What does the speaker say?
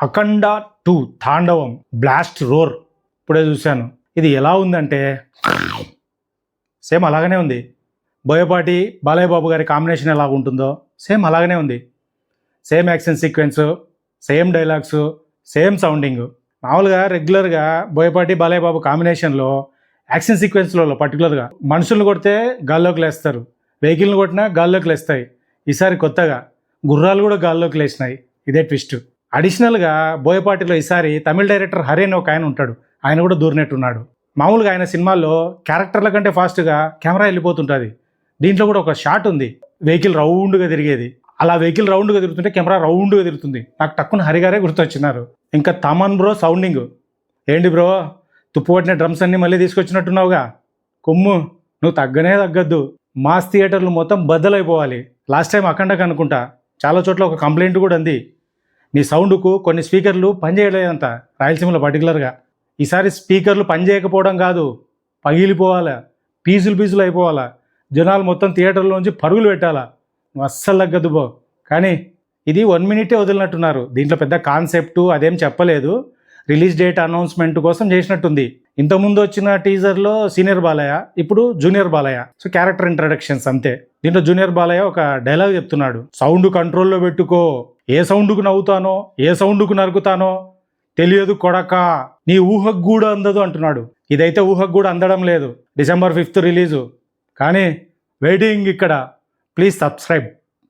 అఖండ 2 తాండవం blast roar ఇప్పుడే చూశాను. ఇది ఎలా ఉందంటే సేమ్ అలాగనే ఉంది. బోయపాటి బాలయ్య బాబు గారి కాంబినేషన్ ఎలా ఉంటుందో సేమ్ అలాగనే ఉంది. Same action sequence, same dialogues, same sounding. మామూలుగా రెగ్యులర్గా బోయపాటి బాలయ్య బాబు కాంబినేషన్లో యాక్షన్ సీక్వెన్స్లలో పర్టికులర్గా మనుషులను కొడితే గాల్లోకి లేస్తారు, వెహికల్ని కొట్టినా గాల్లోకి లేస్తాయి. ఈసారి కొత్తగా గుర్రాలు కూడా గాల్లోకి లేచినాయి. ఇదే ట్విస్ట్. అడిషనల్గా బోయపాటిలో ఈసారి తమిళ డైరెక్టర్ హరి అని ఒక ఆయన ఉంటాడు, ఆయన కూడా దూరినట్టున్నాడు. మామూలుగా ఆయన సినిమాల్లో క్యారెక్టర్ల కంటే ఫాస్ట్గా కెమెరా వెళ్ళిపోతుంటుంది. దీంట్లో కూడా ఒక షాట్ ఉంది, వెహికల్ రౌండ్గా తిరిగేది. అలా వెహికల్ రౌండ్గా తిరుగుతుంటే కెమెరా రౌండ్గా తిరుగుతుంది. నాకు టక్కున హరిగారే గుర్తొచ్చినారు. ఇంకా తమన్ బ్రో సౌండింగ్ ఏంటి బ్రో, తుప్పుపట్టిన డ్రమ్స్ అన్నీ మళ్ళీ తీసుకొచ్చినట్టున్నావుగా. కొమ్ము నువ్వు తగ్గనే తగ్గద్దు. మాస్ థియేటర్లు మొత్తం బద్దలైపోవాలి. లాస్ట్ టైం అఖండకు అనుకుంటా చాలా చోట్ల ఒక కంప్లైంట్ కూడా ఉంది, నీ సౌండ్కు కొన్ని స్పీకర్లు పనిచేయలేదంట రాయలసీమలో పర్టికులర్గా. ఈసారి స్పీకర్లు పనిచేయకపోవడం కాదు, పగిలిపోవాలా, పీసులు అయిపోవాలా, జనాలు మొత్తం థియేటర్లోంచి పరుగులు పెట్టాలా. నువ్వు అస్సలు తగ్గద్దు బో. కానీ ఇది 1 మినిటే వదిలినట్టున్నారు. దీంట్లో పెద్ద కాన్సెప్టు అదేం చెప్పలేదు, రిలీజ్ డేట్ అనౌన్స్మెంట్ కోసం చేసినట్టుంది. ఇంతకుముందు వచ్చిన టీజర్లో సీనియర్ బాలయ్య, ఇప్పుడు junior Balayya. So character introductions అంతే. దీంట్లో జూనియర్ బాలయ్య ఒక డైలాగ్ చెప్తున్నాడు, సౌండ్ కంట్రోల్లో పెట్టుకో, ఏ సౌండ్కు నవ్వుతానో ఏ సౌండ్కు నరుకుతానో తెలియదు కొడక, నీ ఊహకు కూడా అందదు అంటున్నాడు. ఇదైతే ఊహకు కూడా అందడం లేదు. December 5th release. కానీ వెయిటింగ్ ఇక్కడ. Please subscribe.